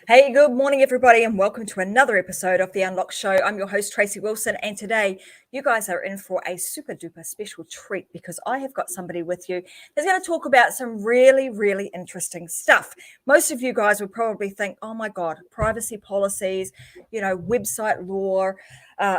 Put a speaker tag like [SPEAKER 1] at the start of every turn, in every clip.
[SPEAKER 1] Hey, good morning, everybody, and welcome to another episode of The Unlock Show. I'm your host, Tracy Wilson, and today you guys are in for a super duper special treat because I have got somebody with you that's going to talk about some really, really interesting stuff. Most of you guys will probably think, oh my God, privacy policies, website law,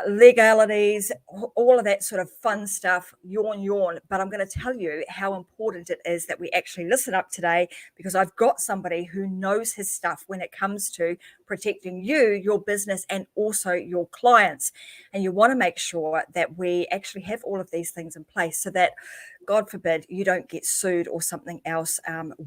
[SPEAKER 1] legalities, all of that sort of fun stuff, yawn. But I'm going to tell you how important it is that we actually listen up today because I've got somebody who knows his stuff when it comes to protecting you, your business, and also your clients. And you want to make sure that we actually have all of these things in place so that, God forbid, you don't get sued or something else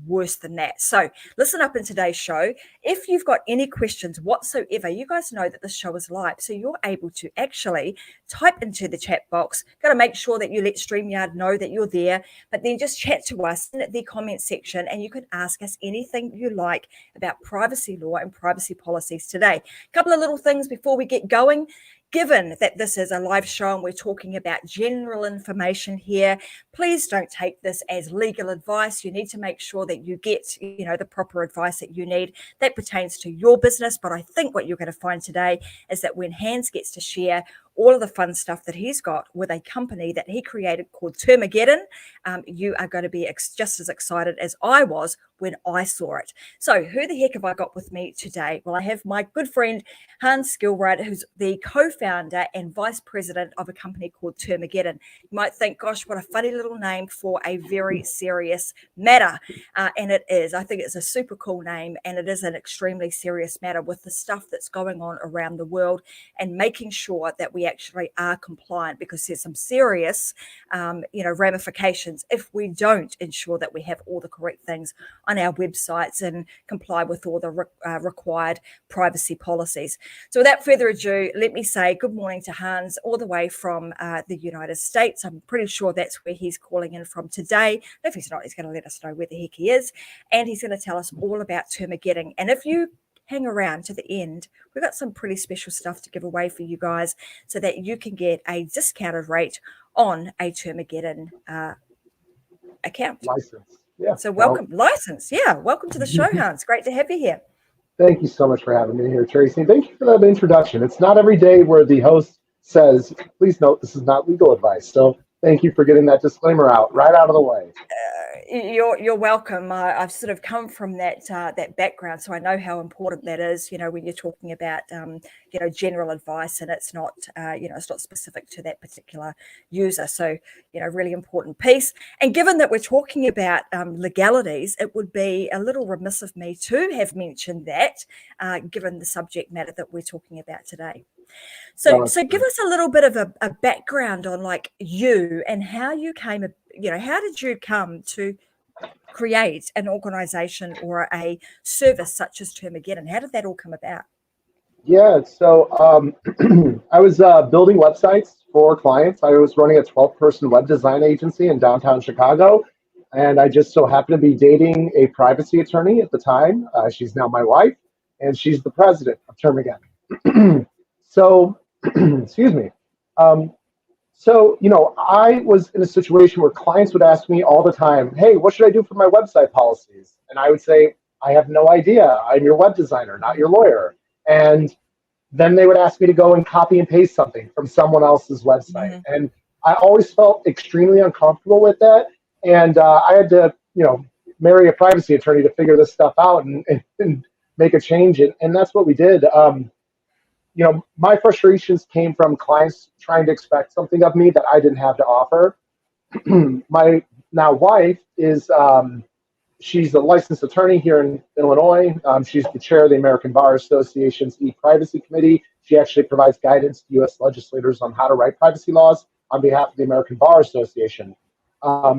[SPEAKER 1] worse than that. So listen up in today's show. If you've got any questions whatsoever, you guys know that this show is live, so you're able to actually type into the chat box. Got to make sure that you let StreamYard know that you're there, but then just chat to us in the comment section and you can ask us anything you like about privacy law and privacy policies today. A couple of little things before we get going. Given that this is a live show and we're talking about general information here, please don't take this as legal advice. You need to make sure that you get, the proper advice that you need that pertains to your business. But I think what you're going to find today is that when Hans gets to share all of the fun stuff that he's got with a company that he created called Termaggedon, you are going to be just as excited as I was when I saw it. So who the heck have I got with me today? Well, I have my good friend Hans Skillrud, who's the co-founder and vice president of a company called Termaggedon. You might think, gosh, what a funny little name for a very serious matter. And it is. I think it's a super cool name, and it is an extremely serious matter with the stuff that's going on around the world and making sure that we actually are compliant, because there's some serious, ramifications if we don't ensure that we have all the correct things on our websites and comply with all the required privacy policies. So without further ado, let me say good morning to Hans all the way from the United States. I'm pretty sure that's where he's calling in from today. If he's not, he's going to let us know where the heck he is, and he's going to tell us all about Termaggedon. And if you hang around to the end, we've got some pretty special stuff to give away for you guys so that you can get a discounted rate on a Termaggedon account.
[SPEAKER 2] License. Yeah.
[SPEAKER 1] So welcome. License. Yeah. Welcome to the show, Hans. Great to have you here.
[SPEAKER 2] Thank you so much for having me here, Tracy. Thank you for that introduction. It's not every day where the host says, please note, this is not legal advice. So thank you for getting that disclaimer right out of the way.
[SPEAKER 1] You're welcome. I've sort of come from that background, so I know how important that is. When you're talking about general advice, and it's not it's not specific to that particular user. So really important piece. And given that we're talking about legalities, it would be a little remiss of me to have mentioned that, given the subject matter that we're talking about today. So give us a little bit of a background on you and how you came. How did you come to create an organization or a service such as Termaggedon? How did that all come about?
[SPEAKER 2] Yeah, so I was building websites for clients. I was running a 12-person web design agency in downtown Chicago, and I just so happened to be dating a privacy attorney at the time. She's now my wife, and she's the president of Termaggedon. So, excuse me. So, I was in a situation where clients would ask me all the time, hey, what should I do for my website policies? And I would say, I have no idea. I'm your web designer, not your lawyer. And then they would ask me to go and copy and paste something from someone else's website. Mm-hmm. And I always felt extremely uncomfortable with that. And I had to, marry a privacy attorney to figure this stuff out and make a change. And that's what we did. My frustrations came from clients trying to expect something of me that I didn't have to offer. My now wife is, she's a licensed attorney here in Illinois. She's the chair of the American Bar Association's E-Privacy Committee. She actually provides guidance to U.S. legislators on how to write privacy laws on behalf of the American Bar Association.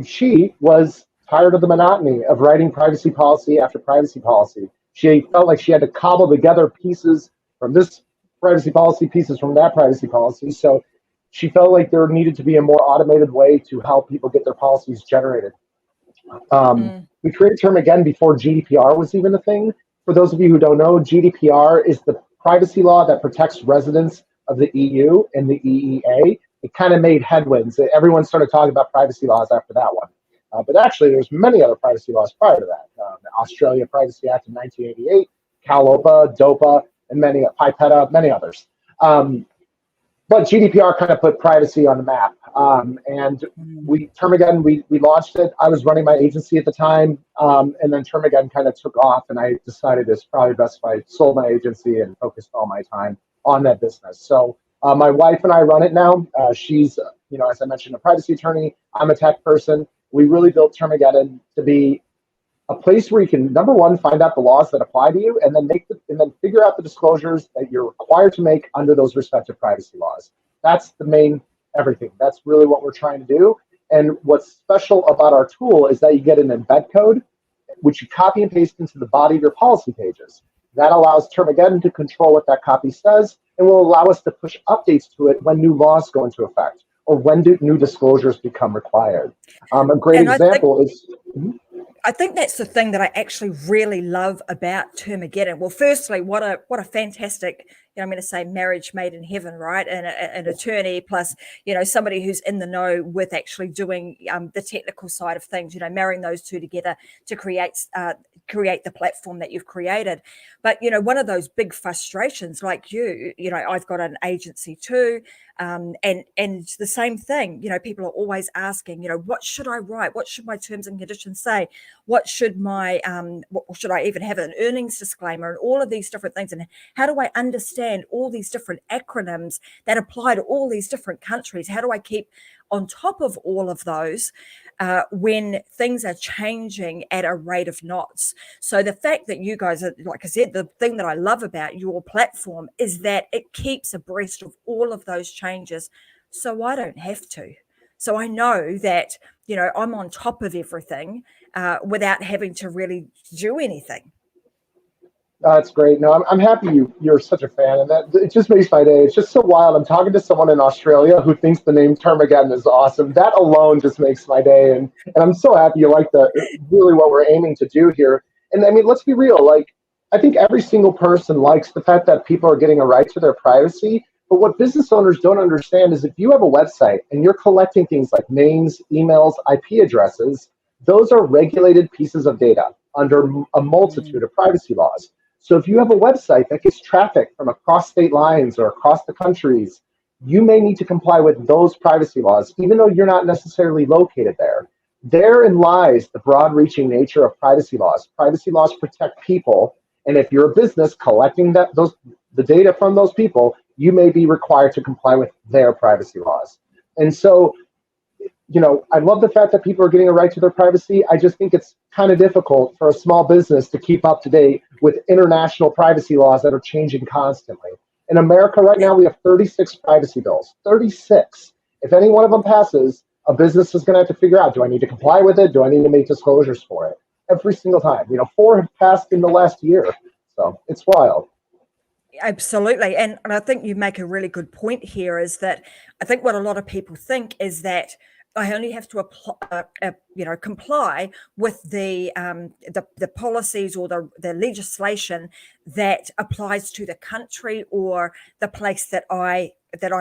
[SPEAKER 2] She was tired of the monotony of writing privacy policy after privacy policy. She felt like she had to cobble together pieces from this privacy policy, pieces from that privacy policy. So she felt like there needed to be a more automated way to help people get their policies generated. We created Termaggedon before GDPR was even a thing. For those of you who don't know, GDPR is the privacy law that protects residents of the EU and the EEA. It kind of made headwinds. Everyone started talking about privacy laws after that one. But actually, there's many other privacy laws prior to that. The Australia Privacy Act of 1988 Calopa, DOPA, and Pipetta, many others. But GDPR kind of put privacy on the map. And Termaggedon, we launched it. I was running my agency at the time. And then Termaggedon kind of took off, and I decided it's probably best if I sold my agency and focused all my time on that business. So my wife and I run it now. She's, as I mentioned, a privacy attorney. I'm a tech person. We really built Termaggedon to be a place where you can, number one, find out the laws that apply to you, and then figure out the disclosures that you're required to make under those respective privacy laws. That's the main everything. That's really what we're trying to do. And what's special about our tool is that you get an embed code, which you copy and paste into the body of your policy pages. That allows Termaggedon to control what that copy says, and will allow us to push updates to it when new laws go into effect, or when new disclosures become required. A great example is...
[SPEAKER 1] I think that's the thing that I actually really love about Termaggedon. Well, firstly, what a fantastic, I'm going to say marriage made in heaven, right? And an attorney plus, somebody who's in the know with actually doing the technical side of things, marrying those two together to create the platform that you've created. But, one of those big frustrations like I've got an agency too. And it's the same thing, people are always asking, what should I write? What should my terms and conditions say? What should what should I even have an earnings disclaimer and all of these different things? And how do I understand all these different acronyms that apply to all these different countries? How do I keep on top of all of those when things are changing at a rate of knots? So the fact that you guys are, like I said, the thing that I love about your platform is that it keeps abreast of all of those changes. So I don't have to. So I know that, I'm on top of everything without having to really do anything.
[SPEAKER 2] That's great. No, I'm happy you're such a fan, and that it just makes my day. It's just so wild. I'm talking to someone in Australia who thinks the name Termaggedon is awesome. That alone just makes my day, and I'm so happy you like really what we're aiming to do here. And I mean, let's be real. Like, I think every single person likes the fact that people are getting a right to their privacy. But what business owners don't understand is if you have a website and you're collecting things like names, emails, IP addresses, those are regulated pieces of data under a multitude of privacy laws. So if you have a website that gets traffic from across state lines or across the countries, you may need to comply with those privacy laws, even though you're not necessarily located there. Therein lies the broad-reaching nature of privacy laws. Privacy laws protect people, and if you're a business collecting the data from those people, you may be required to comply with their privacy laws. And so, I love the fact that people are getting a right to their privacy. I just think it's kind of difficult for a small business to keep up to date with international privacy laws that are changing constantly. In America right now, we have 36 privacy bills, 36. If any one of them passes, a business is going to have to figure out, do I need to comply with it? Do I need to make disclosures for it? Every single time. 4 have passed in the last year. So it's wild.
[SPEAKER 1] Absolutely. And I think you make a really good point here is that I think what a lot of people think is that I only have to apply, comply with the policies or the legislation that applies to the country or the place that I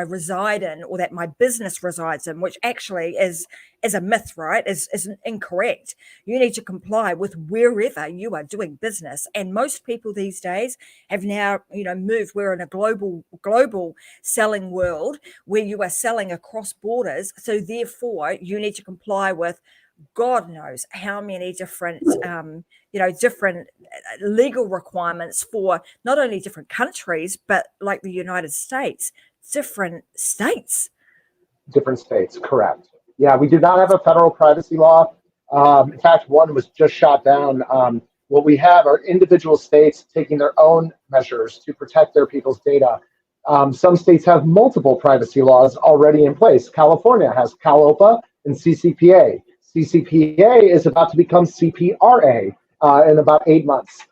[SPEAKER 1] reside in or that my business resides in, which actually is a myth, right? Is incorrect. You need to comply with wherever you are doing business. And most people these days have now, moved. We're in a global selling world where you are selling across borders. So therefore you need to comply with God knows how many different, different legal requirements for not only different countries, but like the United States, different states.
[SPEAKER 2] Different states, correct. Yeah, we do not have a federal privacy law. In fact, one was just shot down. What we have are individual states taking their own measures to protect their people's data. Some states have multiple privacy laws already in place. California has CalOPA and CCPA. CCPA is about to become CPRA in about 8 months.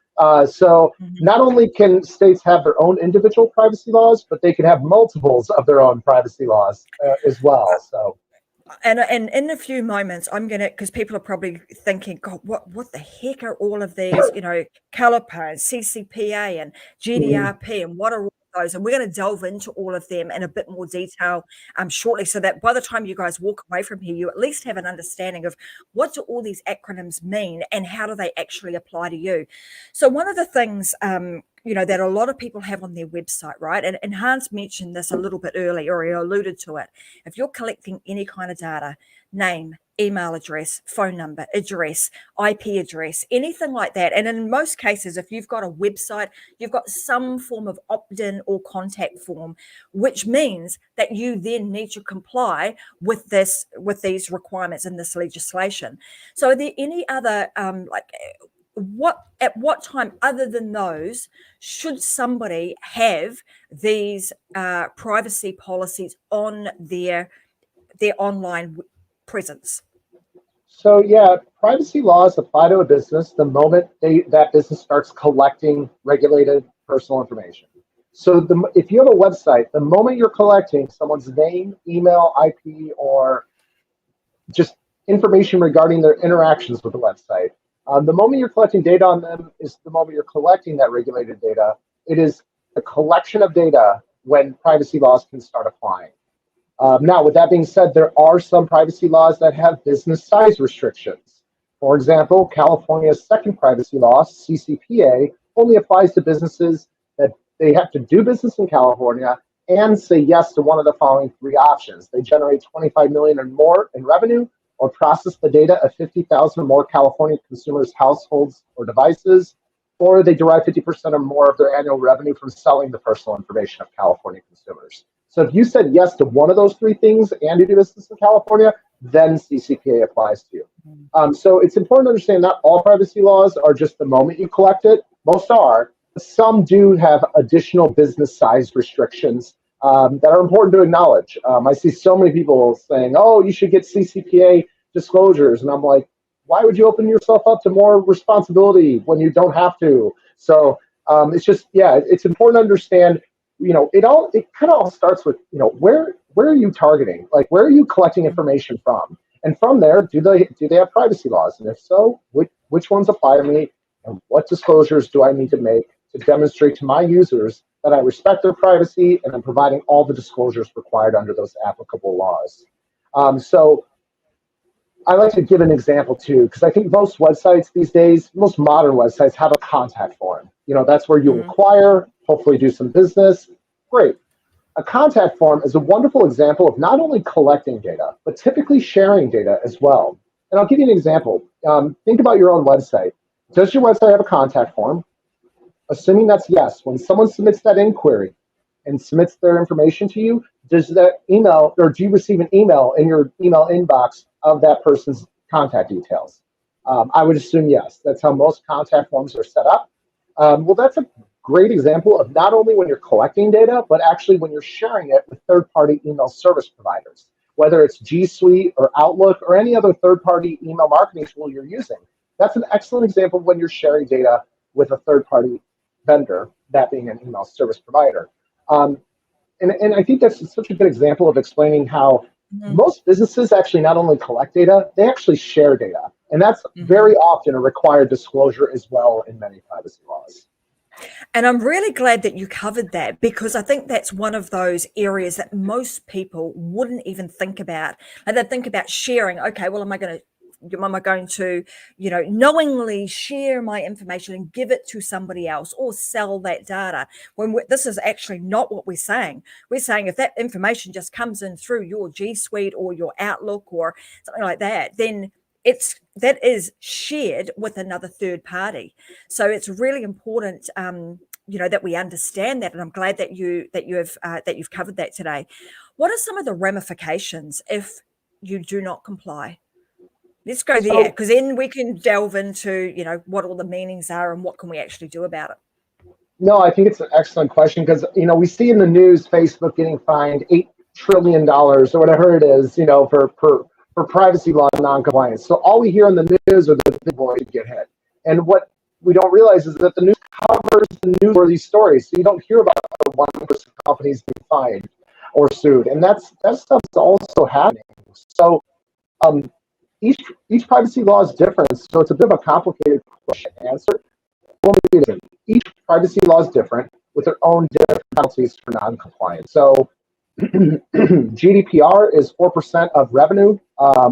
[SPEAKER 2] So not only can states have their own individual privacy laws, but they can have multiples of their own privacy laws as well. So,
[SPEAKER 1] and in a few moments, I'm gonna, because people are probably thinking, God, what the heck are all of these, CalOPA and CCPA and GDRP and what are all those, and we're going to delve into all of them in a bit more detail shortly, so that by the time you guys walk away from here, you at least have an understanding of what do all these acronyms mean and how do they actually apply to you. So one of the things that a lot of people have on their website, right? And Hans mentioned this a little bit earlier, or he alluded to it. If you're collecting any kind of data, name, email address, phone number, address, IP address, anything like that. And in most cases, if you've got a website, you've got some form of opt-in or contact form, which means that you then need to comply with these requirements in this legislation. So are there any other at what time other than those should somebody have these privacy policies on their online presence?
[SPEAKER 2] So yeah, privacy laws apply to a business the moment that business starts collecting regulated personal information. So if you have a website, the moment you're collecting someone's name, email, IP, or just information regarding their interactions with the website, the moment you're collecting data on them is the moment you're collecting that regulated data. It is a collection of data when privacy laws can start applying. Now, with that being said, there are some privacy laws that have business size restrictions. For example, California's second privacy law, CCPA, only applies to businesses that they have to do business in California and say yes to one of the following three options. They generate 25 million or more in revenue, or process the data of 50,000 or more California consumers' households or devices, or they derive 50% or more of their annual revenue from selling the personal information of California consumers. So if you said yes to one of those three things and you do business in California, then CCPA applies to you. So it's important to understand not all privacy laws are just the moment you collect it. Most are. Some do have additional business size restrictions that are important to acknowledge. I see so many people saying, oh, you should get CCPA disclosures. And I'm like, why would you open yourself up to more responsibility when you don't have to? So it's just, yeah, it's important to understand, it kind of all starts with, where are you targeting? Like, where are you collecting information from? And from there, do they have privacy laws? And if so, which ones apply to me? And what disclosures do I need to make to demonstrate to my users that I respect their privacy and I'm providing all the disclosures required under those applicable laws? So I like to give an example too, because I think most websites these days, most modern websites have a contact form. That's where you inquire, hopefully do some business. Great. A contact form is a wonderful example of not only collecting data, but typically sharing data as well. And I'll give you an example. Think about your own website. Does your website have a contact form? Assuming that's yes, when someone submits that inquiry and submits their information to you, does that email, or do you receive an email in your email inbox of that person's contact details? I would assume yes. That's how most contact forms are set up. Well, that's a great example of not only when you're collecting data, but actually when you're sharing it with third-party email service providers, whether it's G Suite or Outlook or any other third-party email marketing tool you're using. That's an excellent example of when you're sharing data with a third-party vendor, that being an email service provider. And I think that's such a good example of explaining how most businesses actually not only collect data, they actually share data. And that's very often a required disclosure as well in many privacy laws.
[SPEAKER 1] And I'm really glad that you covered that, because I think that's one of those areas that most people wouldn't even think about. And they think about sharing. Okay, well, am I going to, knowingly share my information and give it to somebody else or sell that data? When this is actually not what we're saying. We're saying if that information just comes in through your G Suite or your Outlook or something like that, then that is shared with another third party. So it's really important, that we understand that. And I'm glad that you've covered that today. What are some of the ramifications if you do not comply? Let's go there, because then we can delve into, what all the meanings are and what can we actually do about it.
[SPEAKER 2] No, I think it's an excellent question, because, we see in the news Facebook getting fined $8 trillion or whatever it is, for privacy law noncompliance. So all we hear in the news are the big boys get hit. And what we don't realize is that the news covers the news for these stories. So you don't hear about the 1% companies being fined or sued. And that stuff's also happening. So each privacy law is different. So it's a bit of a complicated question to answer. Each privacy law is different. with their own different penalties for non-compliance. So GDPR is 4% of revenue, or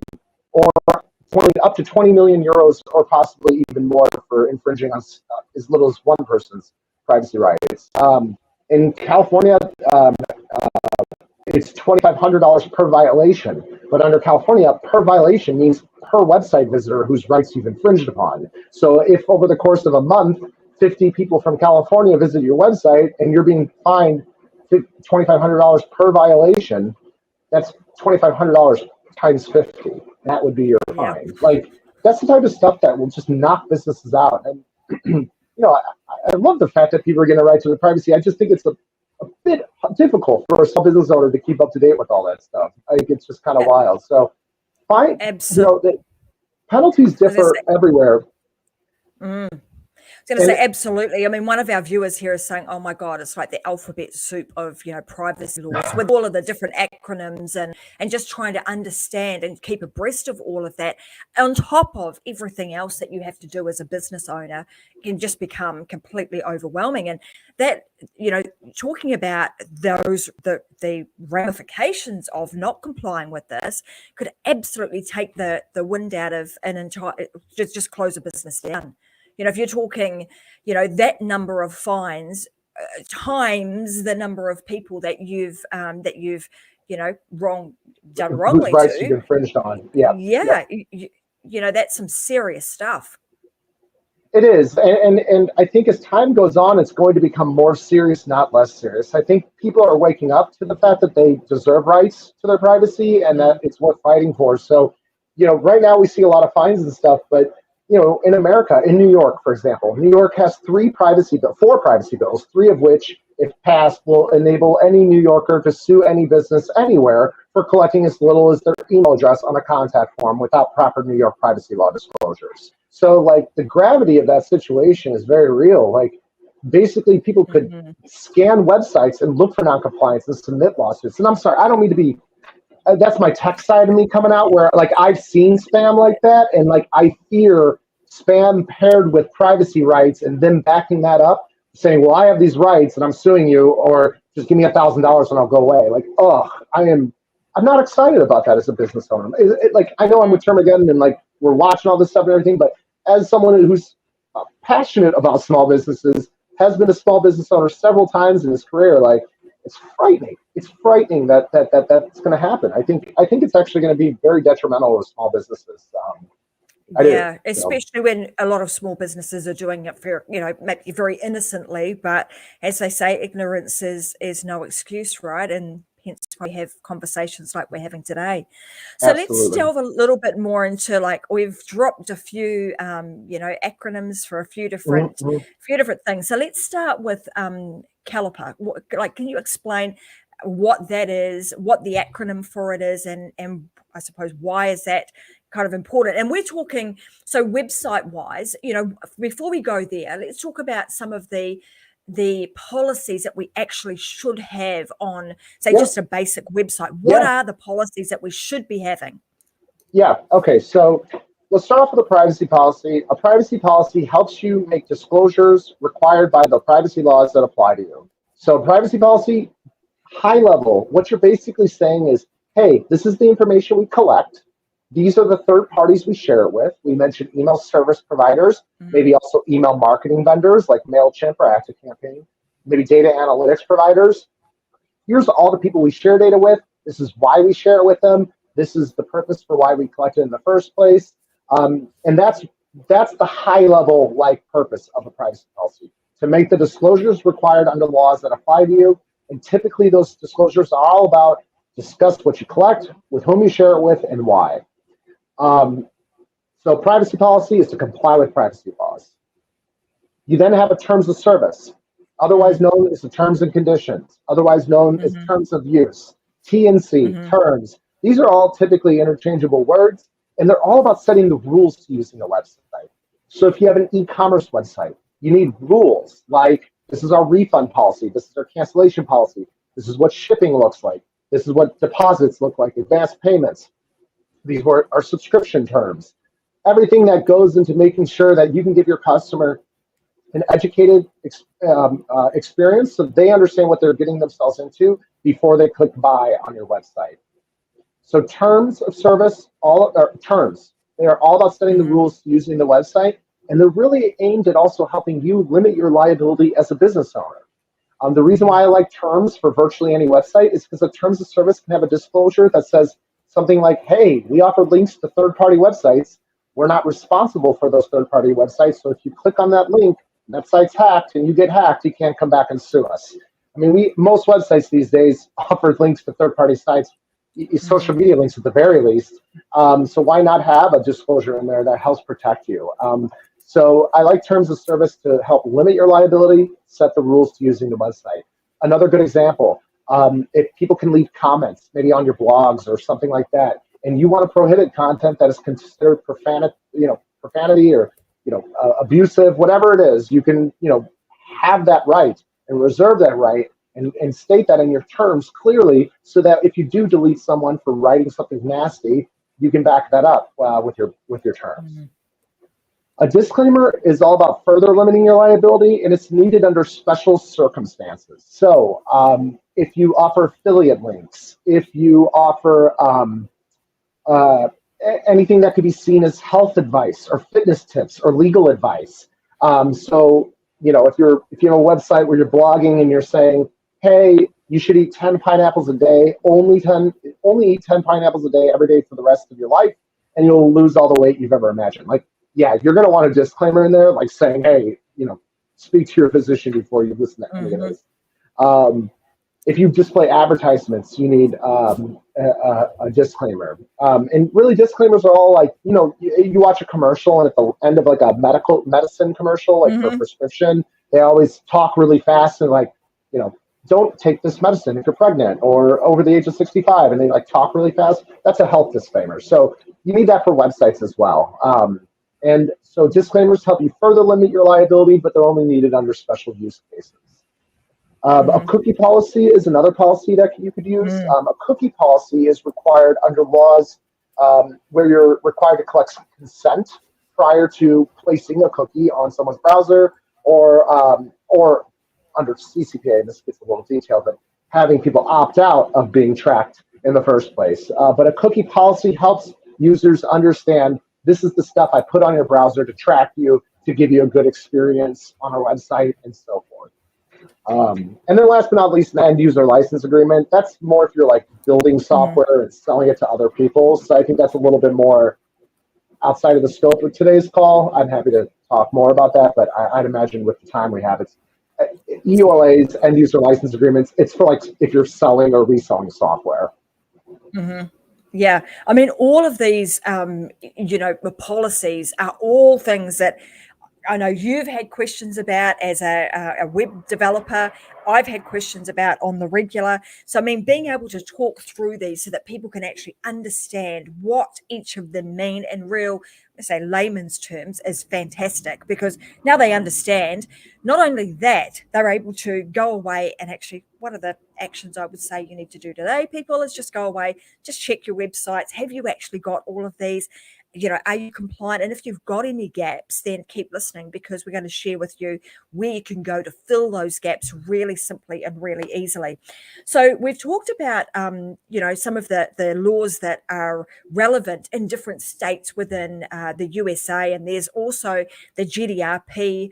[SPEAKER 2] up to 20 million euros, or possibly even more for infringing on as little as one person's privacy rights. In California, it's $2,500 per violation, but under California, per violation means per website visitor whose rights you've infringed upon. So if over the course of a month, 50 people from California visit your website and you're being fined $2,500 per violation, that's $2,500 times 50. That would be your fine. Like, that's the type of stuff that will just knock businesses out. And I love the fact that people are getting a right to their privacy. I just think it's a bit difficult for a small business owner to keep up to date with all that stuff. I think it's just kind of wild. So, fine. Absolutely. The penalties differ everywhere.
[SPEAKER 1] I was going to say, absolutely. I mean, one of our viewers here is saying, oh my God, it's like the alphabet soup of, privacy laws with all of the different acronyms and just trying to understand and keep abreast of all of that on top of everything else that you have to do as a business owner can just become completely overwhelming. And that, talking about the ramifications of not complying with this could absolutely take the wind out of an entire, just close a business down. If you're talking, that number of fines times the number of people that you've done wrongly
[SPEAKER 2] rights
[SPEAKER 1] to,
[SPEAKER 2] you've infringed on.
[SPEAKER 1] That's some serious stuff.
[SPEAKER 2] It is, and I think as time goes on, it's going to become more serious, not less serious. I think people are waking up to the fact that they deserve rights to their privacy and that it's worth fighting for. So, right now we see a lot of fines and stuff, but in America, in New York, for example, New York has four privacy bills, three of which, if passed, will enable any New Yorker to sue any business anywhere for collecting as little as their email address on a contact form without proper New York privacy law disclosures. So, the gravity of that situation is very real. Basically, people could scan websites and look for noncompliance and submit lawsuits. And I'm sorry, I don't mean to be that's my tech side of me coming out, where I've seen spam like that, and I fear spam paired with privacy rights and then backing that up, saying, well, I have these rights and I'm suing you, or just give me $1,000 and I'll go away. I'm not excited about that as a business owner. I know I'm with Termaggedon and we're watching all this stuff and everything, but as someone who's passionate about small businesses, has been a small business owner several times in his career, it's frightening. It's frightening that that's going to happen. I think it's actually going to be very detrimental to small businesses.
[SPEAKER 1] Especially when a lot of small businesses are doing it for, maybe very innocently, but as they say, ignorance is no excuse, right? And hence we have conversations like we're having today. So Let's delve a little bit more into we've dropped a few acronyms for a few different things. So let's start with Caliper. Can you explain what that is, what the acronym for it is, and I suppose why is that kind of important? And we're talking, so website wise, before we go there, let's talk about some of the policies that we actually should have on, say, just a basic website. What are the policies that we should be having?
[SPEAKER 2] Yeah. Okay. So let's start off with a privacy policy. A privacy policy helps you make disclosures required by the privacy laws that apply to you. So privacy policy, high level, what you're basically saying is, hey, this is the information we collect. These are the third parties we share it with. We mentioned email service providers, maybe also email marketing vendors like MailChimp or ActiveCampaign, maybe data analytics providers. Here's all the people we share data with. This is why we share it with them. This is the purpose for why we collect it in the first place. And that's the high level purpose of a privacy policy, to make the disclosures required under laws that apply to you. And typically those disclosures are all about discuss what you collect, with whom you share it with, and why. So privacy policy is to comply with privacy laws. You then have a terms of service, otherwise known as the terms and conditions, otherwise known as terms of use, T&C, terms. These are all typically interchangeable words, and they're all about setting the rules to using a website. So if you have an e-commerce website, you need rules like, this is our refund policy, this is our cancellation policy, this is what shipping looks like, this is what deposits look like, advanced payments. These were our subscription terms. Everything that goes into making sure that you can give your customer an educated experience so they understand what they're getting themselves into before they click buy on your website. So terms of service, terms, they are all about setting the rules to using the website, and they're really aimed at also helping you limit your liability as a business owner. The reason why I like terms for virtually any website is because the terms of service can have a disclosure that says something like, hey, we offer links to third-party websites. We're not responsible for those third-party websites. So if you click on that link, that site's hacked and you get hacked, you can't come back and sue us. I mean, most websites these days offer links to third-party sites, social media links at the very least. So why not have a disclosure in there that helps protect you? So I like terms of service to help limit your liability, set the rules to using the website. Another good example, if people can leave comments, maybe on your blogs or something like that, and you want to prohibit content that is considered profanity or abusive, whatever it is, you can have that right and reserve that right and state that in your terms clearly, so that if you do delete someone for writing something nasty, you can back that up with your terms. A disclaimer is all about further limiting your liability, and it's needed under special circumstances. So if you offer affiliate links, if you offer anything that could be seen as health advice or fitness tips or legal advice. So if you have a website where you're blogging and you're saying, hey, you should eat 10 pineapples a day, only eat 10 pineapples a day every day for the rest of your life, and you'll lose all the weight you've ever imagined. Like, yeah, you're going to want a disclaimer in there, like saying, hey, speak to your physician before you listen to any of this. If you display advertisements, you need a disclaimer. And really, disclaimers are all like, you watch a commercial, and at the end of like a medicine commercial, like for prescription, they always talk really fast and like, don't take this medicine if you're pregnant or over the age of 65, and they like talk really fast. That's a health disclaimer. So you need that for websites as well. And so disclaimers help you further limit your liability, but they're only needed under special use cases. A cookie policy is another policy that you could use. A cookie policy is required under laws where you're required to collect consent prior to placing a cookie on someone's browser, or under CCPA, and this gets a little detailed, but having people opt out of being tracked in the first place. But a cookie policy helps users understand, this is the stuff I put on your browser to track you, to give you a good experience on our website, and so forth. And then last but not least, an end user license agreement. That's more if you're like building software and selling it to other people. So I think that's a little bit more outside of the scope of today's call. I'm happy to talk more about that, but I'd imagine with the time we have, it's EULAs, end user license agreements. It's for like if you're selling or reselling software.
[SPEAKER 1] Yeah, I mean, all of these, policies are all things that I know you've had questions about as a web developer. I've had questions about on the regular. So, I mean, being able to talk through these so that people can actually understand what each of them mean in real, let's say, layman's terms is fantastic, because now they understand. Not only that, they're able to go away and actually, what are the actions I would say you need to do today, people, is just go away, just check your websites. Have you actually got all of these? Are you compliant? And if you've got any gaps, then keep listening, because we're going to share with you where you can go to fill those gaps really simply and really easily. So we've talked about, some of the laws that are relevant in different states within the USA. And there's also the GDPR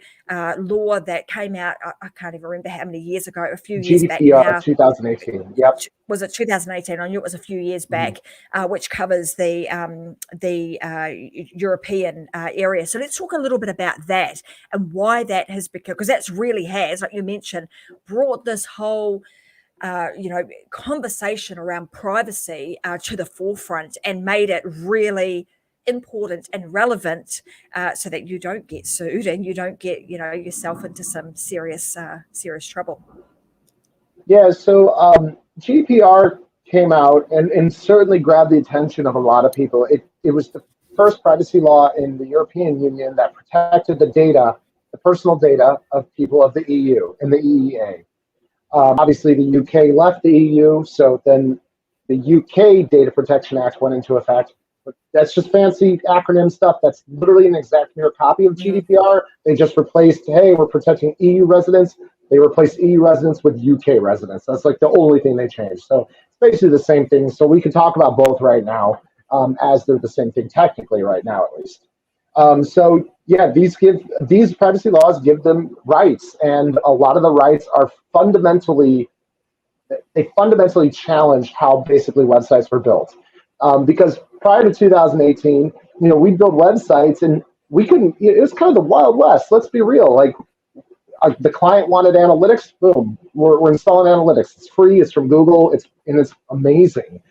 [SPEAKER 1] law that came out, I can't even remember how many years ago, a few years back now.
[SPEAKER 2] 2018, yep.
[SPEAKER 1] Was it 2018? I knew it was a few years back, which covers the European area. So let's talk a little bit about that and why that has become, because that's really has, like you mentioned, brought this whole conversation around privacy to the forefront and made it really important and relevant, so that you don't get sued and you don't get yourself into some serious trouble.
[SPEAKER 2] Yeah, so GDPR came out and certainly grabbed the attention of a lot of people. It was the first privacy law in the European Union that protected the personal data of people of the EU and the EEA. Obviously, the UK left the EU, so then the UK Data Protection Act went into effect. That's just fancy acronym stuff. That's literally an exact mirror copy of GDPR. They just replaced, hey, we're protecting EU residents. They replaced EU residents with UK residents. That's like the only thing they changed. So it's basically the same thing. So we can talk about both right now, as they're the same thing technically right now, at least. So yeah, these privacy laws give them rights, and a lot of the rights are fundamentally challenged how basically websites were built. Because prior to 2018, we'd build websites and we couldn't. It was kind of the Wild West. Let's be real. Like the client wanted analytics, boom, we're installing analytics. It's free. It's from Google. It's amazing.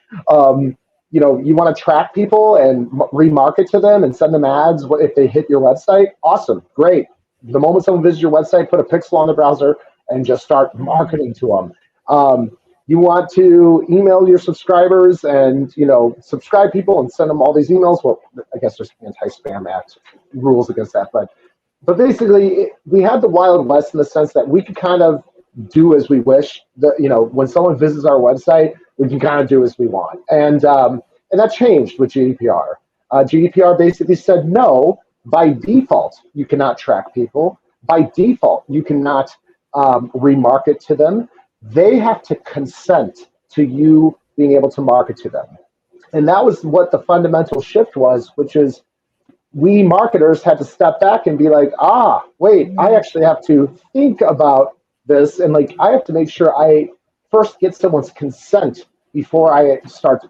[SPEAKER 2] You want to track people and remarket to them and send them ads if they hit your website. Awesome, great. The moment someone visits your website, put a pixel on the browser and just start marketing to them. You want to email your subscribers and subscribe people and send them all these emails. Well, I guess there's anti-spam act rules against that, but basically we had the Wild West in the sense that we could kind of do as we wish. When someone visits our website, we can kind of do as we want, and that changed with GDPR. GDPR basically said no. By default, you cannot track people. By default, you cannot remarket to them. They have to consent to you being able to market to them, and that was what the fundamental shift was, which is we marketers had to step back and be like, wait, I actually have to think about this, and I have to make sure I first get someone's consent before I start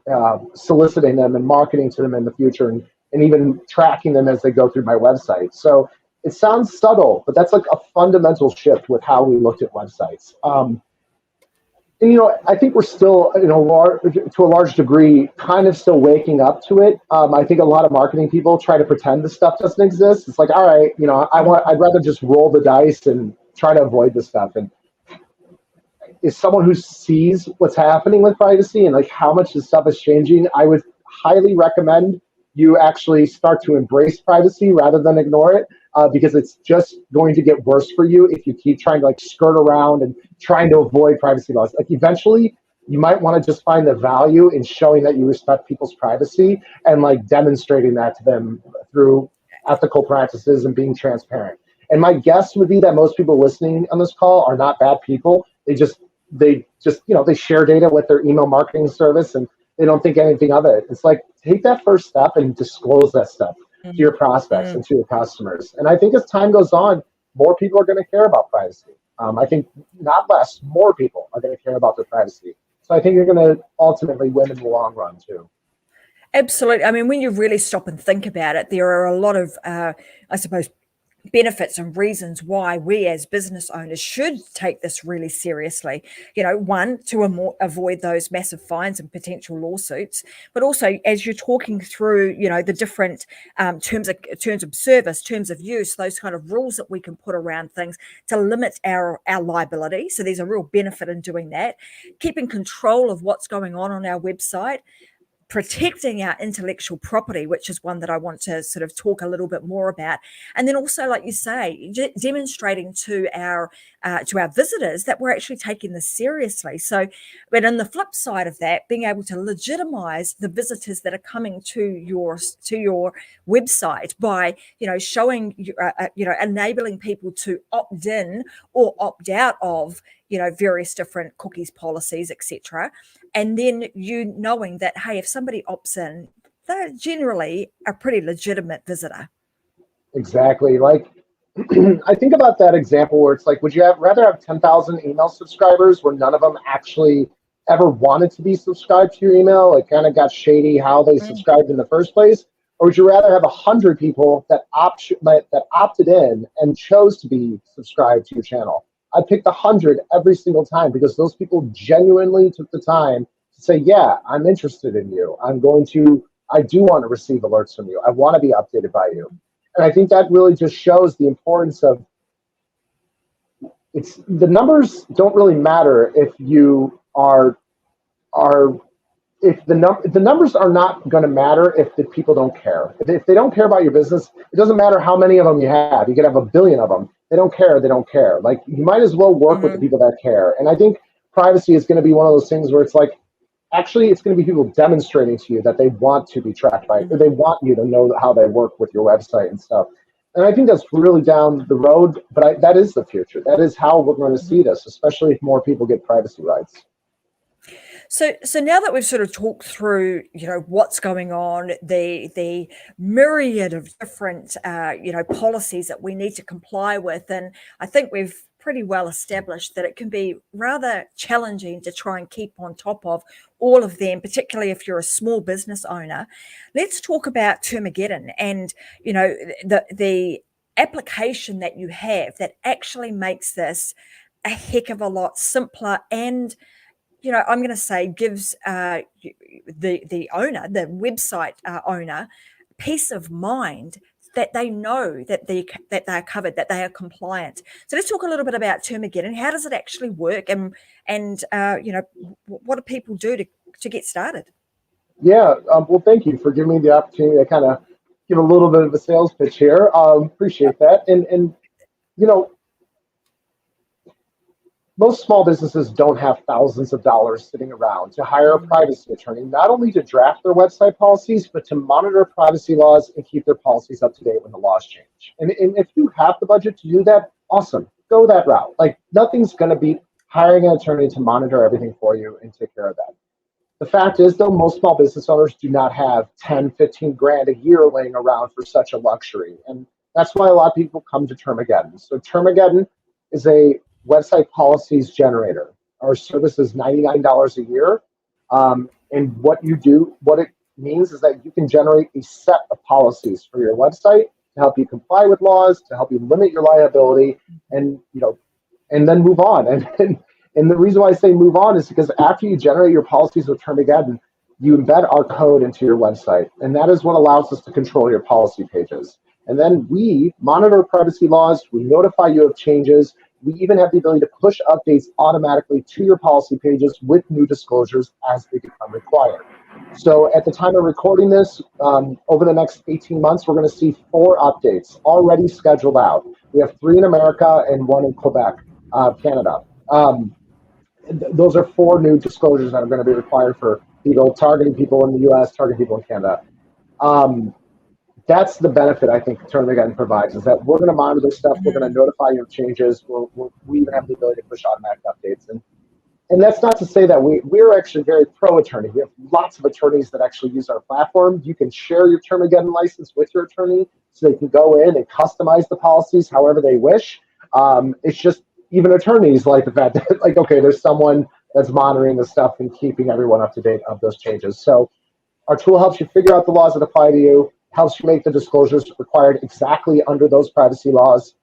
[SPEAKER 2] soliciting them and marketing to them in the future, and even tracking them as they go through my website. So it sounds subtle, but that's like a fundamental shift with how we looked at websites. And I think we're still, to a large degree, kind of still waking up to it. I think a lot of marketing people try to pretend this stuff doesn't exist. It's like, all right, I'd rather just roll the dice and try to avoid this stuff. And as someone who sees what's happening with privacy and how much this stuff is changing, I would highly recommend you actually start to embrace privacy rather than ignore it, because it's just going to get worse for you if you keep trying to skirt around and trying to avoid privacy laws. Eventually, you might want to just find the value in showing that you respect people's privacy and demonstrating that to them through ethical practices and being transparent. And my guess would be that most people listening on this call are not bad people. They just they share data with their email marketing service and they don't think anything of it. It's take that first step and disclose that stuff to your prospects and to your customers. And I think as time goes on, more people are going to care about privacy. I think not less, more people are going to care about their privacy. So I think you're going to ultimately win in the long run too.
[SPEAKER 1] Absolutely. I mean, when you really stop and think about it, there are a lot of, I suppose, benefits and reasons why we as business owners should take this really seriously. One, to avoid those massive fines and potential lawsuits, but also as you're talking through, the different terms of service, terms of use, those kind of rules that we can put around things to limit our liability. So there's a real benefit in doing that. Keeping control of what's going on our website, protecting our intellectual property, which is one that I want to sort of talk a little bit more about. And then also, like you say, demonstrating to our visitors that we're actually taking this seriously. So, but on the flip side of that, being able to legitimize the visitors that are coming to your website by, showing, enabling people to opt in or opt out of, various different cookies, policies, etc. And then knowing that, hey, if somebody opts in, they're generally a pretty legitimate visitor.
[SPEAKER 2] Exactly. I think about that example where it's would you rather have 10,000 email subscribers where none of them actually ever wanted to be subscribed to your email? It kind of got shady how they subscribed in the first place. Or would you rather have 100 people that opted in and chose to be subscribed to your channel? I picked 100 every single time because those people genuinely took the time to say, yeah, I'm interested in you. I do want to receive alerts from you. I want to be updated by you. And I think that really just shows the importance of the numbers don't really matter if you if the numbers are not going to matter if the people don't care. If they don't care about your business, it doesn't matter how many of them you have. You could have 1 billion of them. They don't care. They don't care. You might as well work with the people that care. And I think privacy is going to be one of those things where it's actually it's going to be people demonstrating to you that they want to be tracked by it, or they want you to know how they work with your website and stuff. And I think that's really down the road, but that is the future. That is how we're going to see this, especially if more people get privacy rights.
[SPEAKER 1] So now that we've sort of talked through, what's going on, the myriad of different, policies that we need to comply with, and I think we've pretty well established that it can be rather challenging to try and keep on top of all of them, particularly if you're a small business owner. Let's talk about Termaggedon and, the application that you have that actually makes this a heck of a lot simpler and I'm going to say gives the owner, the website owner, peace of mind that they know that they are covered, that they are compliant. So let's talk a little bit about Termaggedon. How does it actually work, and what do people do to get started?
[SPEAKER 2] Yeah, well, thank you for giving me the opportunity to kind of give a little bit of a sales pitch here. Appreciate that, and most small businesses don't have thousands of dollars sitting around to hire a privacy attorney, not only to draft their website policies, but to monitor privacy laws and keep their policies up to date when the laws change. And if you have the budget to do that, awesome, go that route. Like, nothing's going to beat hiring an attorney to monitor everything for you and take care of that. The fact is, though, most small business owners do not have 10, 15 grand a year laying around for such a luxury. And that's why a lot of people come to Termaggedon. So Termaggedon is a website policies generator. Our service is $99 a year. And what it means is that you can generate a set of policies for your website to help you comply with laws, to help you limit your liability, and then move on. And the reason why I say move on is because after you generate your policies with Termaggedon, you embed our code into your website. And that is what allows us to control your policy pages. And then we monitor privacy laws, we notify you of changes. We even have the ability to push updates automatically to your policy pages with new disclosures as they become required. So at the time of recording this, over the next 18 months, we're going to see 4 updates already scheduled out. We have 3 in America and 1 in Quebec, Canada. Those are 4 new disclosures that are going to be required for people targeting people in the US, targeting people in Canada. That's the benefit I think Termaggedon provides, is that we're going to monitor this stuff. We're going to notify you of changes. We even have the ability to push automatic updates. And that's not to say that we're actually very pro-attorney. We have lots of attorneys that actually use our platform. You can share your Termaggedon license with your attorney so they can go in and customize the policies however they wish. It's just even attorneys like the fact that, like, okay, there's someone that's monitoring the stuff and keeping everyone up to date of those changes. So our tool helps you figure out the laws that apply to you, helps you make the disclosures required exactly under those privacy laws.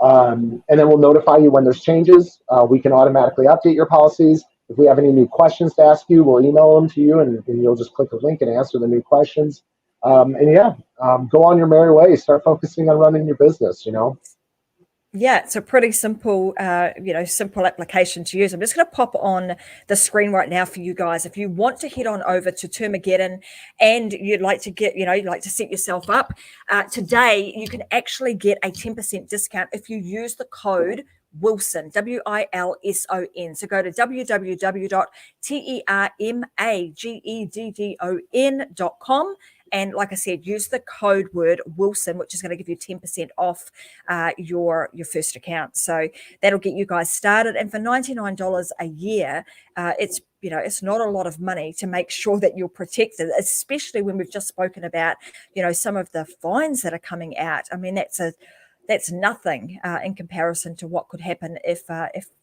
[SPEAKER 2] And then we'll notify you when there's changes. We can automatically update your policies. If we have any new questions to ask you, we'll email them to you, and you'll just click a link and answer the new questions. Go on your merry way. Start focusing on running your business,
[SPEAKER 1] Yeah, it's a pretty simple, simple application to use. I'm just going to pop on the screen right now for you guys. If you want to head on over to Termaggedon and you'd like to get, you'd like to set yourself up, today you can actually get a 10% discount if you use the code Wilson, WILSON. So go to www.termaggedon.com. And like I said, use the code word Wilson, which is going to give you 10% off your first account. So that'll get you guys started. And for $99 a year, it's not a lot of money to make sure that you're protected, especially when we've just spoken about, some of the fines that are coming out. I mean, that's nothing in comparison to what could happen if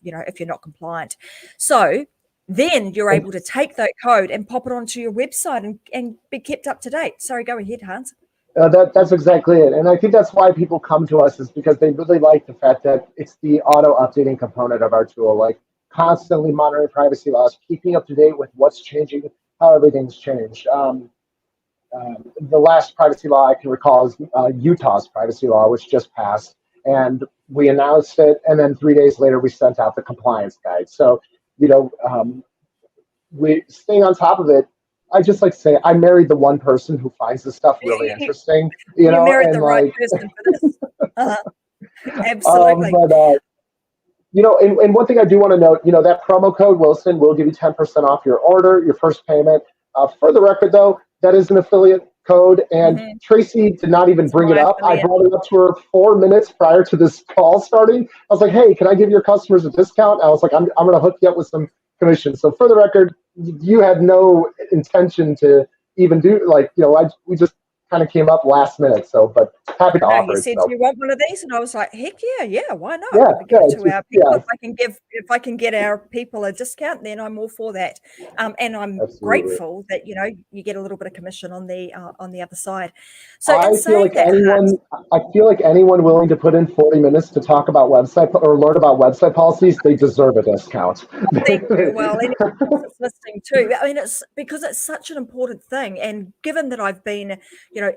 [SPEAKER 1] you're not compliant. So then you're able to take that code and pop it onto your website and be kept up to date. Sorry, go ahead, Hans.
[SPEAKER 2] That's exactly it. And I think that's why people come to us, is because they really like the fact that it's the auto updating component of our tool, like constantly monitoring privacy laws, keeping up to date with what's changing, how everything's changed. The last privacy law I can recall is Utah's privacy law, which just passed. And we announced it, and then 3 days later, we sent out the compliance guide. So, we staying on top of it. I just like to say I married the one person who finds this stuff really interesting.
[SPEAKER 1] You married the right person for this. Absolutely.
[SPEAKER 2] And one thing I do want to note, that promo code Wilson will give you 10% off your order, your first payment. For the record, though, that is an affiliate code, and Tracy did not even bring it up. I brought it up to her 4 minutes prior to this call starting. I was like, hey, can I give your customers a discount? I was like, I'm going to hook you up with some commission. So for the record, you had no intention to even do, we just kind of came up last minute. So, but happy to offer
[SPEAKER 1] he
[SPEAKER 2] it.
[SPEAKER 1] said,
[SPEAKER 2] so.
[SPEAKER 1] do you want one of these? And I was like, heck yeah, why not?
[SPEAKER 2] Yeah,
[SPEAKER 1] Give it to our people. If I can get our people a discount, then I'm all for that. And I'm grateful that you get a little bit of commission on the other side. So
[SPEAKER 2] I feel like anyone willing to put in 40 minutes to talk about website or learn about website policies, they deserve a discount.
[SPEAKER 1] Thank you. Well, anyone that's listening too. I mean, it's because it's such an important thing, and given that I've been,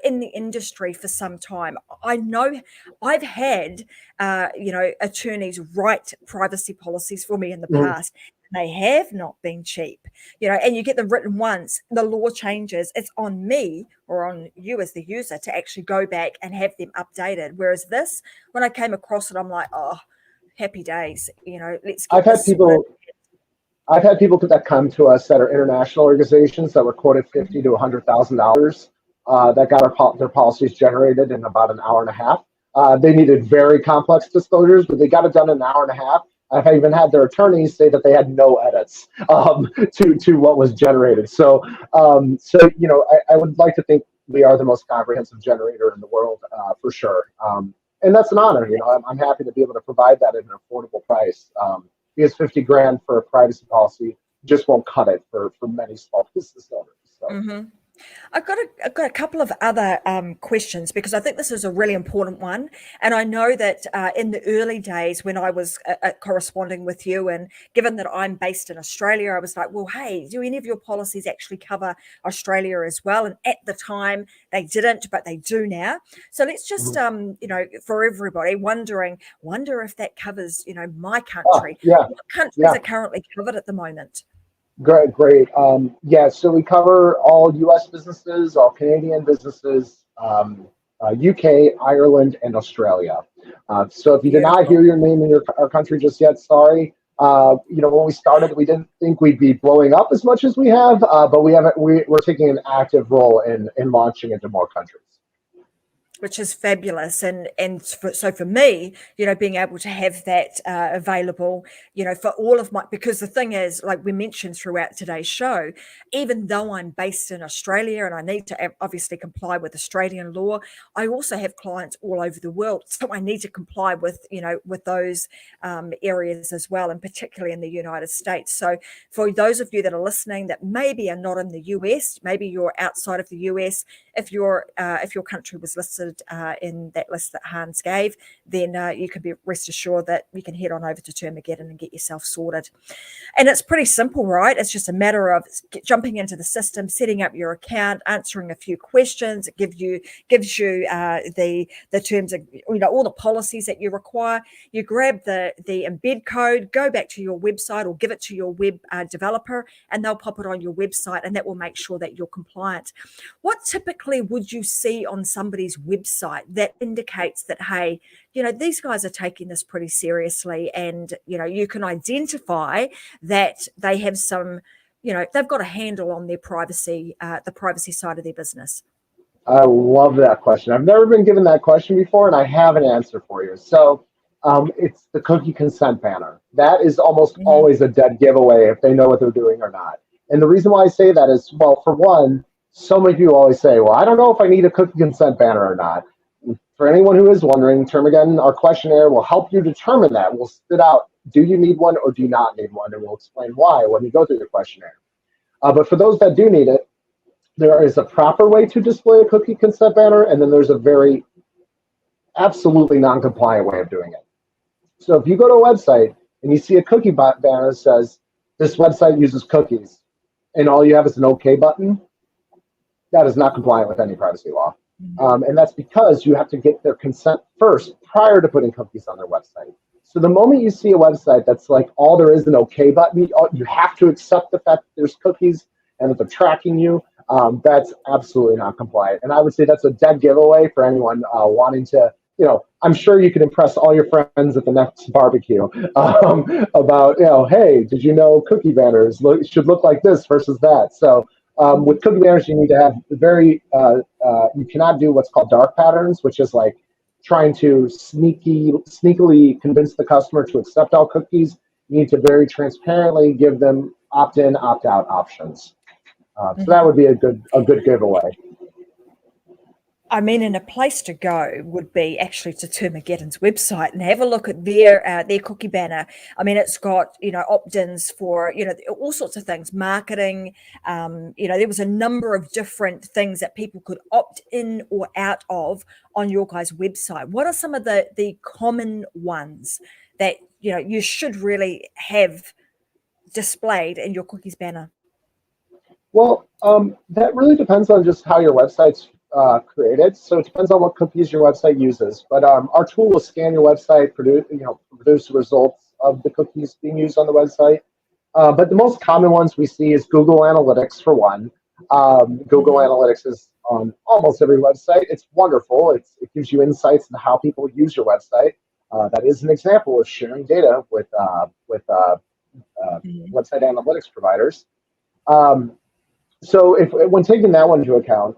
[SPEAKER 1] in the industry for some time, I know I've had, attorneys write privacy policies for me in the past. They have not been cheap, and you get them written once, the law changes. It's on me or on you as the user to actually go back and have them updated. Whereas this, when I came across it, I'm like, oh, happy days. Let's get
[SPEAKER 2] I've had people that come to us that are international organizations that were quoted $50,000 to $100,000 that got their policies generated in about an hour and a half. They needed very complex disclosures, but they got it done in an hour and a half. I've even had their attorneys say that they had no edits to what was generated. So I would like to think we are the most comprehensive generator in the world for sure. And that's an honor. I'm happy to be able to provide that at an affordable price. Because $50,000 for a privacy policy just won't cut it for many small business owners. So.
[SPEAKER 1] I've got a couple of other questions, because I think this is a really important one. And I know that in the early days when I was corresponding with you, and given that I'm based in Australia, I was like, well, hey, do any of your policies actually cover Australia as well? And at the time they didn't, but they do now. So let's just, for everybody wonder if that covers, my country. What countries are currently covered at the moment?
[SPEAKER 2] Great. So we cover all U.S. businesses, all Canadian businesses, UK, Ireland, and Australia. So if you did not hear your name in our country just yet, sorry. When we started, we didn't think we'd be blowing up as much as we have, but we're taking an active role in launching into more countries.
[SPEAKER 1] Which is fabulous. So for me, being able to have that available, for all of because the thing is, like we mentioned throughout today's show, even though I'm based in Australia and I need to obviously comply with Australian law, I also have clients all over the world. So I need to comply with, with those areas as well, and particularly in the United States. So for those of you that are listening that maybe are not in the US, maybe you're outside of the US, if your country was listed in that list that Hans gave, then you can be rest assured that you can head on over to Termaggedon and get yourself sorted. And it's pretty simple, right? It's just a matter of jumping into the system, setting up your account, answering a few questions. It gives you the terms of all the policies that you require. You grab the embed code, go back to your website or give it to your web developer, and they'll pop it on your website, and that will make sure that you're compliant. What typically would you see on somebody's website that indicates that, hey, these guys are taking this pretty seriously, and you can identify that they have some, they've got a handle on their privacy, the privacy side of their business?
[SPEAKER 2] I love that question. I've never been given that question before, and I have an answer for you. So it's the cookie consent banner. That is almost always a dead giveaway if they know what they're doing or not. And the reason why I say that is, well, for one, so many people always say, well, I don't know if I need a cookie consent banner or not. For anyone who is wondering, Termaggedon, our questionnaire will help you determine that. We'll spit out, do you need one or do you not need one? And we'll explain why when you go through the questionnaire. But for those that do need it, there is a proper way to display a cookie consent banner, and then there's a very absolutely non-compliant way of doing it. So if you go to a website and you see a cookie banner that says, this website uses cookies, and all you have is an OK button, that is not compliant with any privacy law. And that's because you have to get their consent first prior to putting cookies on their website. So the moment you see a website that's like all there is an OK button, you have to accept the fact that there's cookies and that they're tracking you. That's absolutely not compliant. And I would say that's a dead giveaway for anyone wanting to I'm sure you can impress all your friends at the next barbecue about, hey, did you know cookie banners should look like this versus that? So with cookie banners, you need to have you cannot do what's called dark patterns, which is like trying to sneakily convince the customer to accept all cookies. You need to very transparently give them opt-in, opt-out options. So that would be a good giveaway.
[SPEAKER 1] I mean, and a place to go would be actually to Termaggedon's website and have a look at their cookie banner. I mean, it's got, opt-ins for, all sorts of things, marketing. There was a number of different things that people could opt in or out of on your guys' website. What are some of the common ones that, you should really have displayed in your cookies banner?
[SPEAKER 2] Well, that really depends on just how your website's created. So it depends on what cookies your website uses. But our tool will scan your website, produce the results of the cookies being used on the website. But the most common ones we see is Google Analytics for one. Google Analytics is on almost every website. It's wonderful. It gives you insights into how people use your website. That is an example of sharing data with website analytics providers. So when taking that one into account,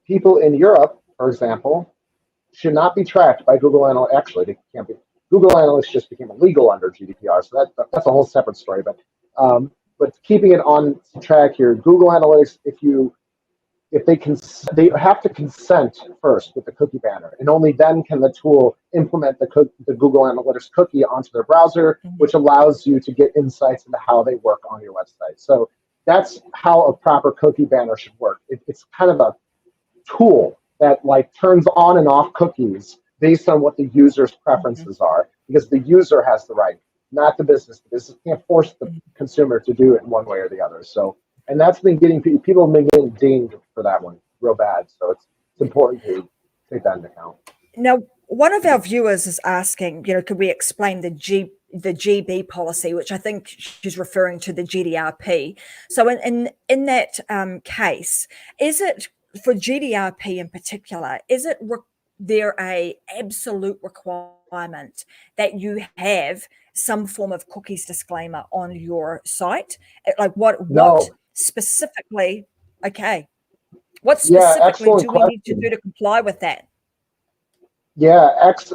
[SPEAKER 2] people in Europe, for example, should not be tracked by Google Analytics. Actually, they can't be. Google Analytics just became illegal under GDPR, so that's a whole separate story. But keeping it on track here, Google Analytics, they have to consent first with the cookie banner, and only then can the tool implement the Google Analytics cookie onto their browser, which allows you to get insights into how they work on your website. So that's how a proper cookie banner should work. It's kind of a tool that turns on and off cookies based on what the user's preferences are, because the user has the right, not the business. The business can't force the consumer to do it in one way or the other. So, and that's been people have been getting dinged for that one real bad. So it's important to take that into account.
[SPEAKER 1] Now, one of our viewers is asking, could we explain the GB policy, which I think she's referring to the GDRP. So in that case, is it for GDRP in particular, is it there a absolute requirement that you have some form of cookies disclaimer on your site? Like what specifically? Okay, what specifically do we need to do to comply with that?
[SPEAKER 2] Yeah,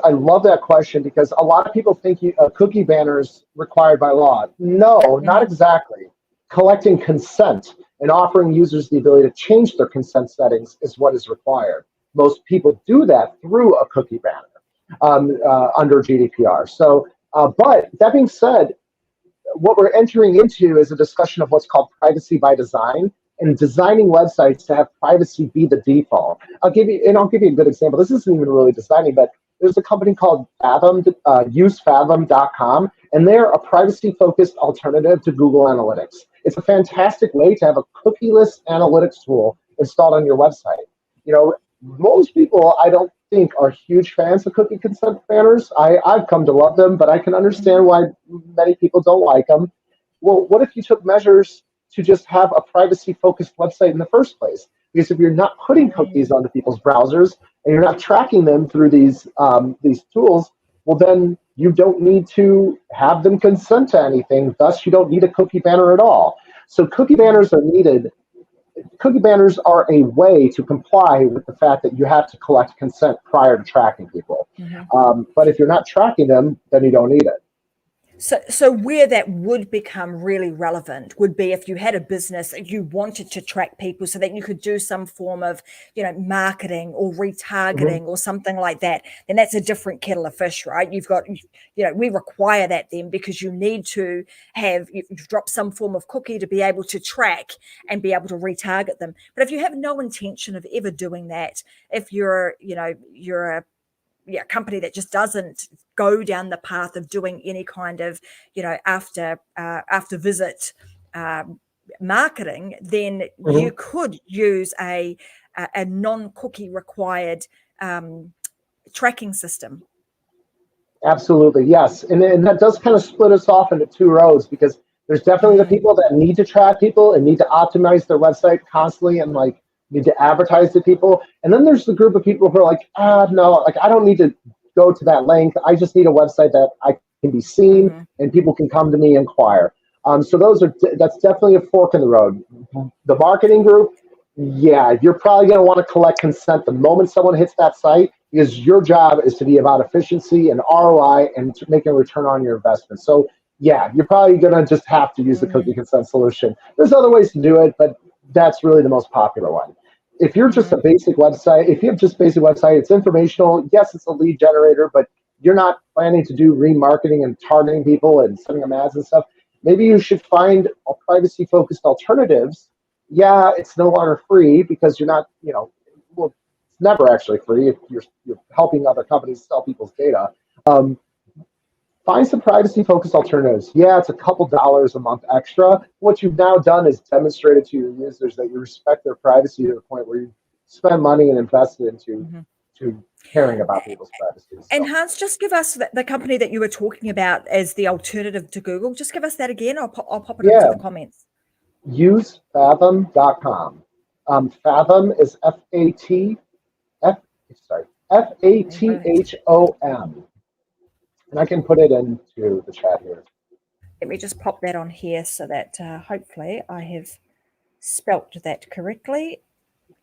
[SPEAKER 2] I love that question, because a lot of people think cookie banners required by law. No, not exactly. Collecting consent and offering users the ability to change their consent settings is what is required. Most people do that through a cookie banner under GDPR. So, but that being said, what we're entering into is a discussion of what's called privacy by design, and designing websites to have privacy be the default. I'll give you a good example. This isn't even really designing, but there's a company called Fathom, usefathom.com, and they're a privacy-focused alternative to Google Analytics. It's a fantastic way to have a cookieless analytics tool installed on your website. Most people, I don't think, are huge fans of cookie consent banners. I've come to love them, but I can understand why many people don't like them. Well, what if you took measures to just have a privacy-focused website in the first place? Because if you're not putting cookies onto people's browsers and you're not tracking them through these tools, well, then you don't need to have them consent to anything. Thus, you don't need a cookie banner at all. So cookie banners are needed. Cookie banners are a way to comply with the fact that you have to collect consent prior to tracking people. But if you're not tracking them, then you don't need it.
[SPEAKER 1] So where that would become really relevant would be if you had a business and you wanted to track people so that you could do some form of, marketing or retargeting or something like that. Then that's a different kettle of fish, right? You've got, we require that then because you need to you've dropped some form of cookie to be able to track and be able to retarget them. But if you have no intention of ever doing that, if you're a company that just doesn't go down the path of doing any kind of, after visit marketing, then you could use a non-cookie required tracking system.
[SPEAKER 2] Absolutely, yes. And that does kind of split us off into two roads, because there's definitely the people that need to track people and need to optimize their website constantly and need to advertise to people. And then there's the group of people who are like, no, like I don't need to go to that length. I just need a website that I can be seen and people can come to me and inquire. So that's definitely a fork in the road. The marketing group, yeah, you're probably going to want to collect consent the moment someone hits that site, because your job is to be about efficiency and ROI and to make a return on your investment. So yeah, you're probably going to just have to use the cookie consent solution. There's other ways to do it, but that's really the most popular one. If you're just a basic website, if you have just basic website, it's informational. Yes, it's a lead generator, but you're not planning to do remarketing and targeting people and sending them ads and stuff. Maybe you should find privacy-focused alternatives. Yeah, it's no longer free because you're not, well, it's never actually free if you're helping other companies sell people's data. Find some privacy-focused alternatives. Yeah, it's a couple dollars a month extra. What you've now done is demonstrated to your users that you respect their privacy to the point where you spend money and invest it into to caring about people's privacy. So.
[SPEAKER 1] And Hans, just give us the company that you were talking about as the alternative to Google. Just give us that again. I'll pop it into the comments.
[SPEAKER 2] Use Fathom.com. Fathom is Fathom. And I can put it into the chat here.
[SPEAKER 1] Let me just pop that on here so that hopefully I have spelt that correctly,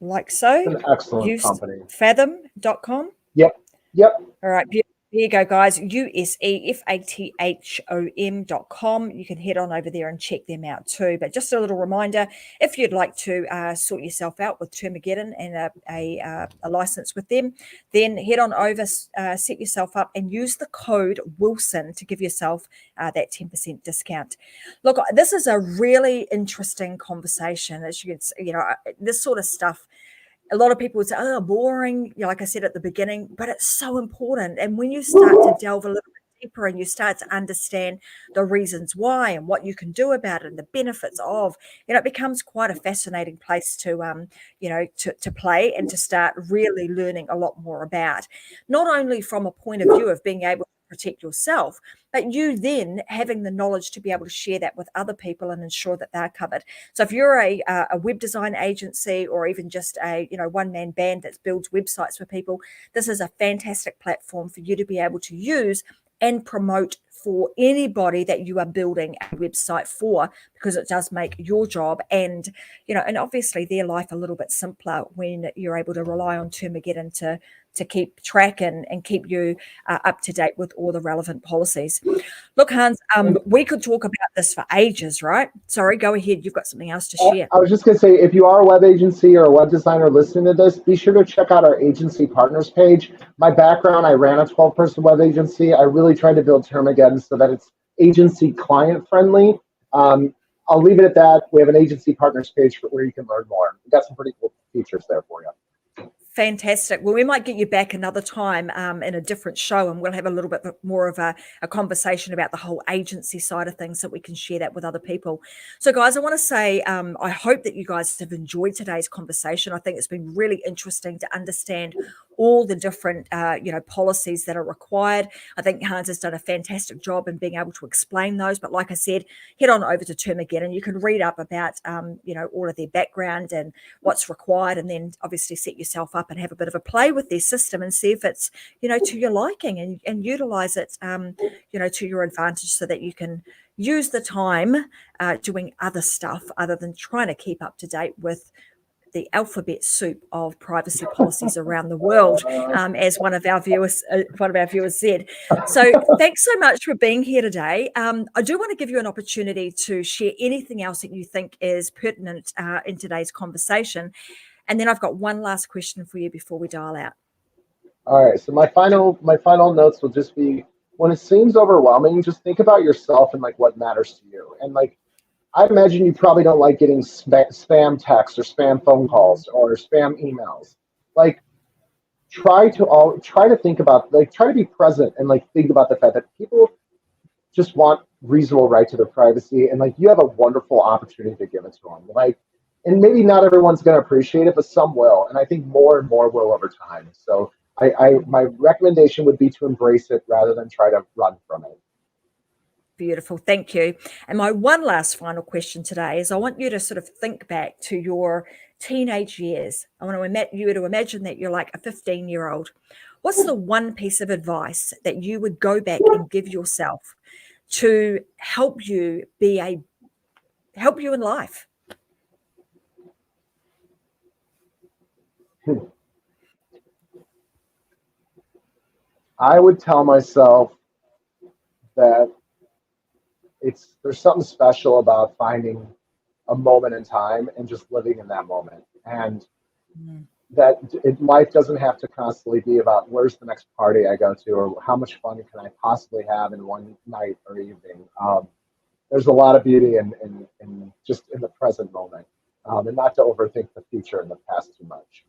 [SPEAKER 1] like so.
[SPEAKER 2] It's an excellent company.
[SPEAKER 1] Fathom.com.
[SPEAKER 2] Yep.
[SPEAKER 1] All right. There you go, guys. USEFATHOM.com. You can head on over there and check them out too. But just a little reminder, if you'd like to sort yourself out with Termaggedon and a license with them, then head on over, set yourself up and use the code Wilson to give yourself that 10% discount. Look, this is a really interesting conversation. As you can, this sort of stuff, a lot of people would say, oh, boring, like I said at the beginning, but it's so important. And when you start to delve a little bit deeper and you start to understand the reasons why and what you can do about it and the benefits of, it becomes quite a fascinating place to, to play and to start really learning a lot more about. Not only from a point of view of being able to protect yourself, but you then having the knowledge to be able to share that with other people and ensure that they're covered. So if you're a web design agency or even just a one-man band that builds websites for people, this is a fantastic platform for you to be able to use and promote for anybody that you are building a website for, because it does make your job and and obviously their life a little bit simpler when you're able to rely on Termaggedon to keep track and keep you up to date with all the relevant policies. Look, Hans, we could talk about this for ages, right? Sorry, go ahead. You've got something else to share.
[SPEAKER 2] I was just going to say, if you are a web agency or a web designer listening to this, be sure to check out our agency partners page. My background, I ran a 12-person web agency. I really tried to build Termaggedon so that it's agency client friendly. I'll leave it at that. We have an agency partners page where you can learn more. We've got some pretty cool features there for you.
[SPEAKER 1] Fantastic. Well, we might get you back another time in a different show, and we'll have a little bit more of a conversation about the whole agency side of things so we can share that with other people. So, guys, I want to say I hope that you guys have enjoyed today's conversation. I think it's been really interesting to understand all the different, policies that are required. I think Hans has done a fantastic job in being able to explain those. But like I said, head on over to Termaggedon. You can read up about, all of their background and what's required, and then obviously set yourself up and have a bit of a play with their system and see if it's, to your liking and utilize it, to your advantage so that you can use the time doing other stuff other than trying to keep up to date with the alphabet soup of privacy policies around the world, as one of our viewers said. So thanks so much for being here today. I do want to give you an opportunity to share anything else that you think is pertinent in today's conversation. And then I've got one last question for you before we dial out.
[SPEAKER 2] All right. So my final notes will just be, when it seems overwhelming, just think about yourself and what matters to you. And I imagine you probably don't like getting spam texts or spam phone calls or spam emails. Try to think about, try to be present and think about the fact that people just want reasonable right to their privacy, and you have a wonderful opportunity to give it to them. And maybe not everyone's going to appreciate it, but some will, and I think more and more will over time. So my recommendation would be to embrace it rather than try to run from it.
[SPEAKER 1] Beautiful. Thank you. And my one last final question today is I want you to sort of think back to your teenage years. I want you to imagine that you're like a 15-year-old. What's the one piece of advice that you would go back and give yourself to help you in life?
[SPEAKER 2] I would tell myself that there's something special about finding a moment in time and just living in that moment. And that life doesn't have to constantly be about where's the next party I go to or how much fun can I possibly have in one night or evening. There's a lot of beauty in just in the present moment, and not to overthink the future and the past too much.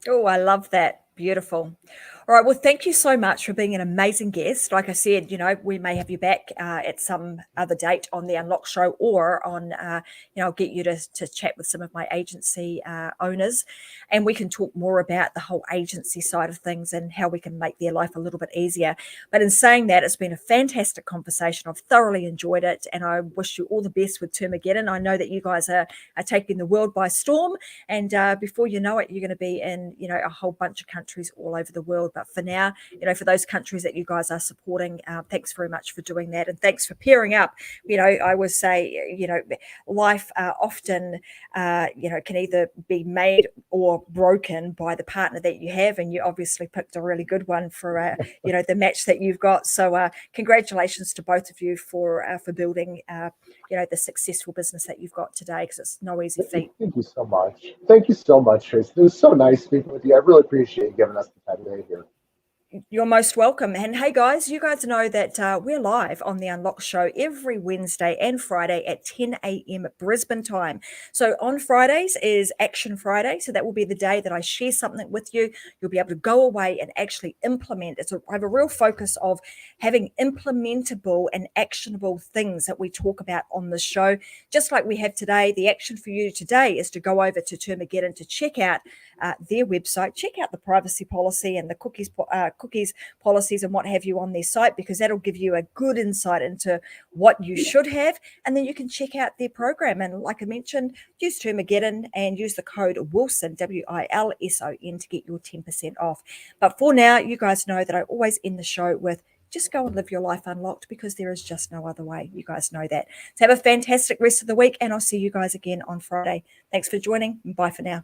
[SPEAKER 1] Oh, I love that. Beautiful. All right. Well, thank you so much for being an amazing guest. Like I said, we may have you back at some other date on the Unlock Show, or on, I'll get you to chat with some of my agency owners, and we can talk more about the whole agency side of things and how we can make their life a little bit easier. But in saying that, it's been a fantastic conversation. I've thoroughly enjoyed it, and I wish you all the best with Termaggedon. I know that you guys are taking the world by storm, and before you know it, you're going to be in, a whole bunch of countries all over the world. But for now, for those countries that you guys are supporting, thanks very much for doing that, and thanks for pairing up. I always say, life often can either be made or broken by the partner that you have, and you obviously picked a really good one for the match that you've got. So congratulations to both of you for building the successful business that you've got today, because it's no easy feat.
[SPEAKER 2] Thank you so much. Thank you so much, Trace. It was so nice speaking with you. I really appreciate you giving us the time today here.
[SPEAKER 1] You're most welcome. And hey, guys, you guys know that we're live on the Unlock Show every Wednesday and Friday at 10 a.m. Brisbane time. So on Fridays is Action Friday. So that will be the day that I share something with you. You'll be able to go away and actually implement. I have a real focus of having implementable and actionable things that we talk about on the show. Just like we have today, the action for you today is to go over to Termaggedon to check out their website, check out the privacy policy and the cookies policies and what have you on their site, because that'll give you a good insight into what you should have. And then you can check out their program. And like I mentioned, use Termaggedon and use the code Wilson, WILSON, to get your 10% off. But for now, you guys know that I always end the show with just go and live your life unlocked, because there is just no other way. You guys know that. So have a fantastic rest of the week, and I'll see you guys again on Friday. Thanks for joining, and bye for now.